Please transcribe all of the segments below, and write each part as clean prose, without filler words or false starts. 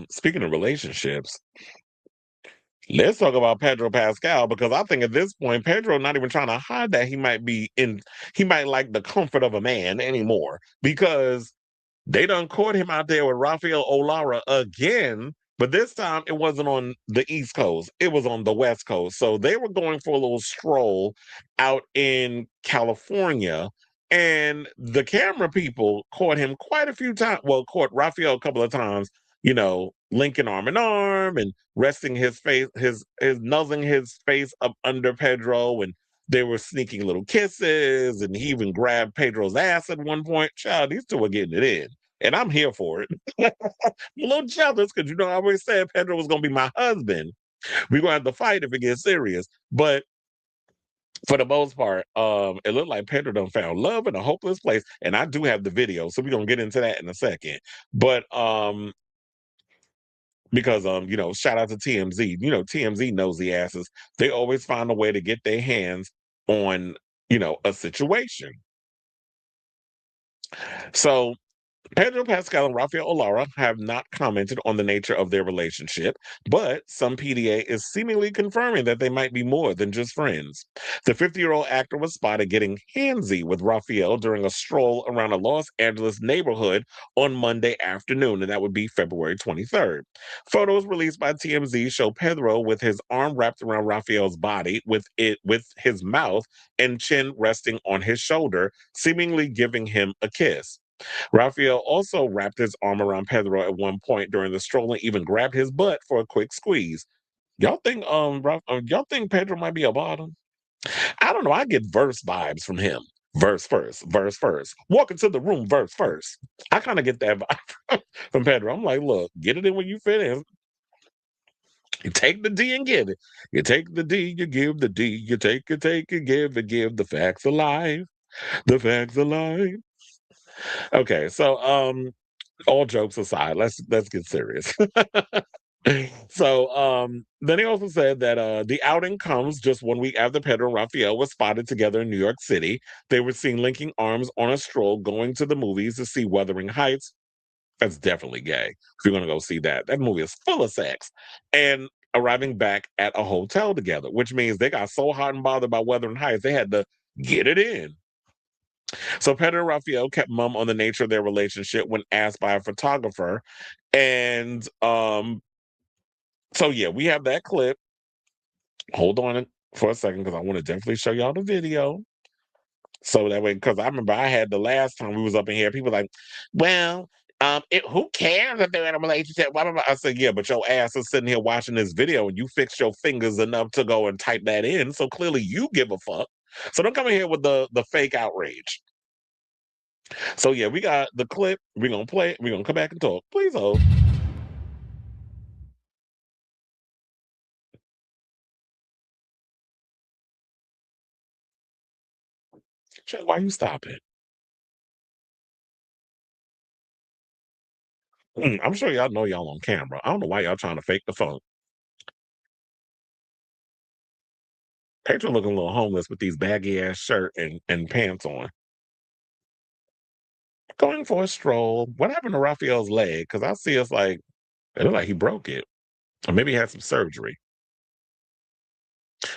Speaking of relationships, let's talk about Pedro Pascal because I think at this point Pedro not even trying to hide that he might like the comfort of a man anymore because they done caught him out there with Rafael Olarra again, but this time it wasn't on the East Coast. It was on the West Coast. So they were going for a little stroll out in California. And the camera people caught him quite a few times. Well, caught Rafael a couple of times, linking arm in arm and resting his face, his nuzzling his face up under Pedro, and they were sneaking little kisses, and he even grabbed Pedro's ass at one point. Child, these two were getting it in. And I'm here for it. I'm a little jealous because I always said Pedro was gonna be my husband. We're gonna have to fight if it gets serious. But for the most part, it looked like Pedro done found love in a hopeless place. And I do have the video, so we're gonna get into that in a second. But because shout out to TMZ. TMZ knows the asses. They always find a way to get their hands on, a situation. So Pedro Pascal and Rafael Olarra have not commented on the nature of their relationship, but some PDA is seemingly confirming that they might be more than just friends. The 50-year-old actor was spotted getting handsy with Rafael during a stroll around a Los Angeles neighborhood on Monday afternoon, and that would be February 23rd. Photos released by TMZ show Pedro with his arm wrapped around Rafael's body, with his mouth and chin resting on his shoulder, seemingly giving him a kiss. Rafael also wrapped his arm around Pedro at one point during the stroll and even grabbed his butt for a quick squeeze. Y'all think Pedro might be a bottom? I don't know. I get verse vibes from him. Verse first, verse first. Walk into the room, verse first. I kind of get that vibe from Pedro. I'm like, look, get it in when you fit in. You take the D and give it. You take the D, you give the D. You take, and give the facts alive. The facts alive. Okay, so all jokes aside, let's get serious. So then he also said that the outing comes just 1 week after Pedro and Rafael were spotted together in New York City. They were seen linking arms on a stroll going to the movies to see Wuthering Heights. That's definitely gay. If you're gonna go see that. That movie is full of sex. And arriving back at a hotel together, which means they got so hot and bothered by Wuthering Heights, they had to get it in. So Pedro and Rafael kept mum on the nature of their relationship when asked by a photographer. And so yeah, we have that clip. Hold on for a second because I want to definitely show y'all the video. So that way, because I remember I had the last time we was up in here, people like, well, who cares if they're in a relationship? Blah, blah, blah. I said, yeah, but your ass is sitting here watching this video and you fixed your fingers enough to go and type that in. So clearly you give a fuck. So don't come in here with the fake outrage. So yeah, we got the clip. We're gonna play it. We're gonna come back and talk. Please hold. Chuck, why you stopping? I'm sure y'all know y'all on camera. I don't know why y'all trying to fake the phone. Pedro looking a little homeless with these baggy ass shirt and pants on. Going for a stroll. What happened to Raphael's leg? Because I see us like it looked like he broke it. Or maybe he had some surgery.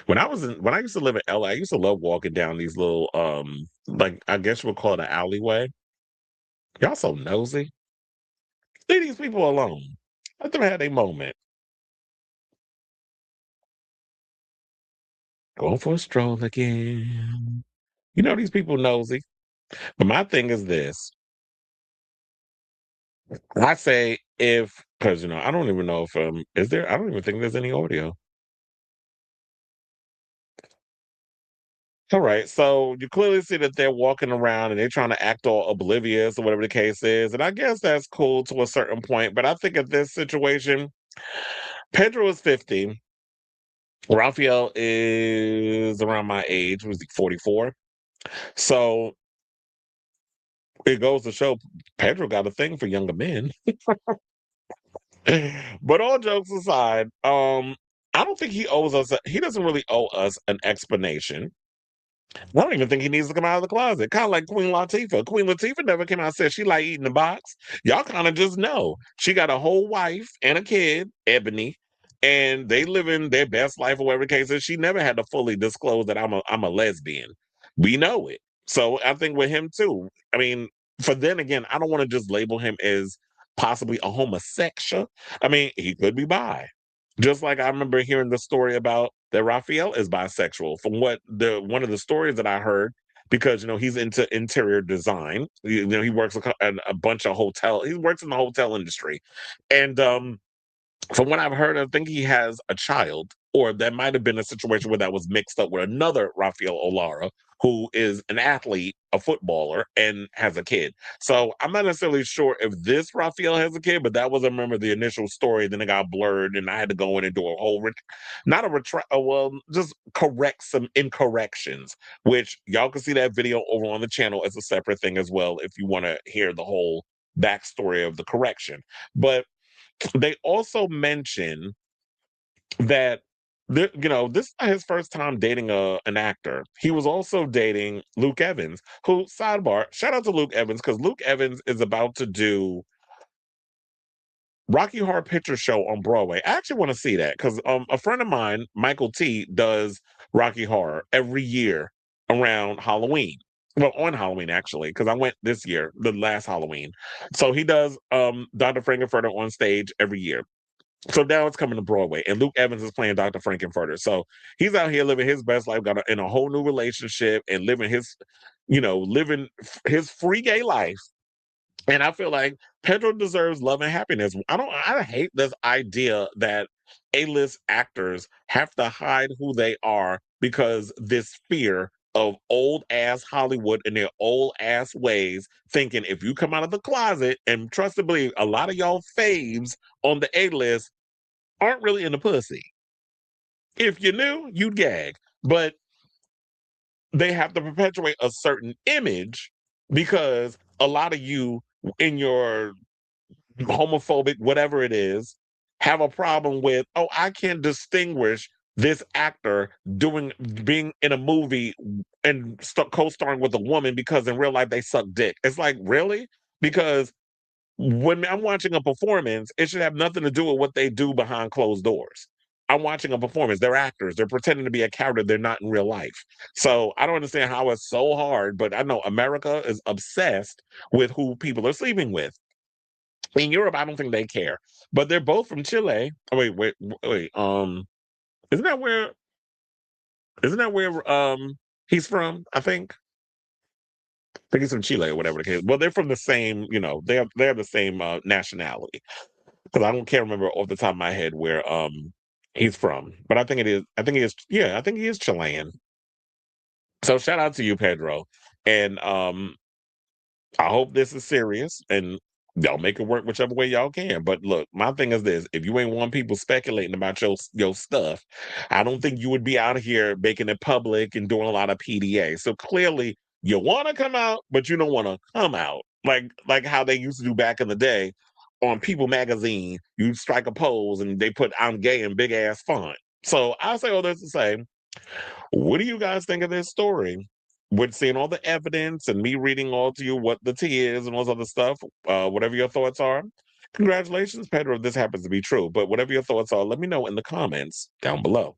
When I used to live in LA, I used to love walking down these little like I guess you would call it an alleyway. Y'all so nosy. Leave these people alone. Let them have their moment. Going for a stroll again. These people nosy. But my thing is this. I say if because I don't even know if is there I don't even think there's any audio. All right, so you clearly see that they're walking around and they're trying to act all oblivious or whatever the case is. And I guess that's cool to a certain point. But I think at this situation, Pedro is 50. Raphael is around my age, was he 44? So it goes to show Pedro got a thing for younger men. But all jokes aside, I don't think he owes us he doesn't really owe us an explanation. I don't even think he needs to come out of the closet. Kind of like Queen Latifah. Queen Latifah never came out and said she like eating the box. Y'all kind of just know. She got a whole wife and a kid, Ebony, and they living their best life or whatever the case is. She never had to fully disclose that I'm a lesbian. We know it. So I think with him too. I mean, for then again, I don't want to just label him as possibly a homosexual. I mean, he could be bi. Just like I remember hearing the story about that Rafael is bisexual. From what the one of the stories that I heard, because he's into interior design. He works at a bunch of hotel. He works in the hotel industry, and from what I've heard, I think he has a child, or that might have been a situation where that was mixed up with another Rafael Olarra, who is an athlete, a footballer, and has a kid. So I'm not necessarily sure if this Rafael has a kid, but that was, I remember, the initial story. Then it got blurred, and I had to go in and do a whole, not a retract, well, just correct some incorrections, which y'all can see that video over on the channel as a separate thing as well if you want to hear the whole backstory of the correction. But they also mention that this is not his first time dating an actor. He was also dating Luke Evans, who, sidebar, shout out to Luke Evans, because Luke Evans is about to do Rocky Horror Picture Show on Broadway. I actually want to see that because a friend of mine, Michael T, does Rocky Horror every year around Halloween. Well, on Halloween actually, because I went this year, the last Halloween. So he does Dr. Frankenfurter on stage every year. So now it's coming to Broadway, and Luke Evans is playing Dr. Frankenfurter. So he's out here living his best life, in a whole new relationship, and living his free gay life. And I feel like Pedro deserves love and happiness. I hate this idea that A-list actors have to hide who they are because this fear of old ass Hollywood and their old ass ways, thinking if you come out of the closet, and trust and believe, a lot of y'all faves on the A-list aren't really in the pussy. If you knew, you'd gag. But they have to perpetuate a certain image because a lot of you in your homophobic, whatever it is, have a problem with, oh, I can't distinguish this actor being in a movie and co-starring with a woman because in real life they suck dick. It's like, really? Because when I'm watching a performance, it should have nothing to do with what they do behind closed doors. I'm watching a performance. They're actors. They're pretending to be a character they're not in real life. So I don't understand how it's so hard, but I know America is obsessed with who people are sleeping with. In Europe, I don't think they care. But they're both from Chile. Oh, wait. Isn't that where isn't that where he's from? I think he's from Chile or whatever the case. Well, they're from the same, they have the same nationality. Because I don't can't remember off the top of my head where he's from. But I think he is Chilean. So shout out to you, Pedro. And I hope this is serious and y'all make it work whichever way y'all can. But look, my thing is this: if you ain't want people speculating about your stuff, I don't think you would be out here making it public and doing a lot of PDA. So clearly you want to come out, but you don't want to come out. Like how they used to do back in the day on People magazine. You strike a pose and they put "I'm gay" in big ass font. So I say all this to say, what do you guys think of this story? With seeing all the evidence and me reading all to you what the tea is and all this other stuff, whatever your thoughts are, congratulations, Pedro, if this happens to be true. But whatever your thoughts are, let me know in the comments down below.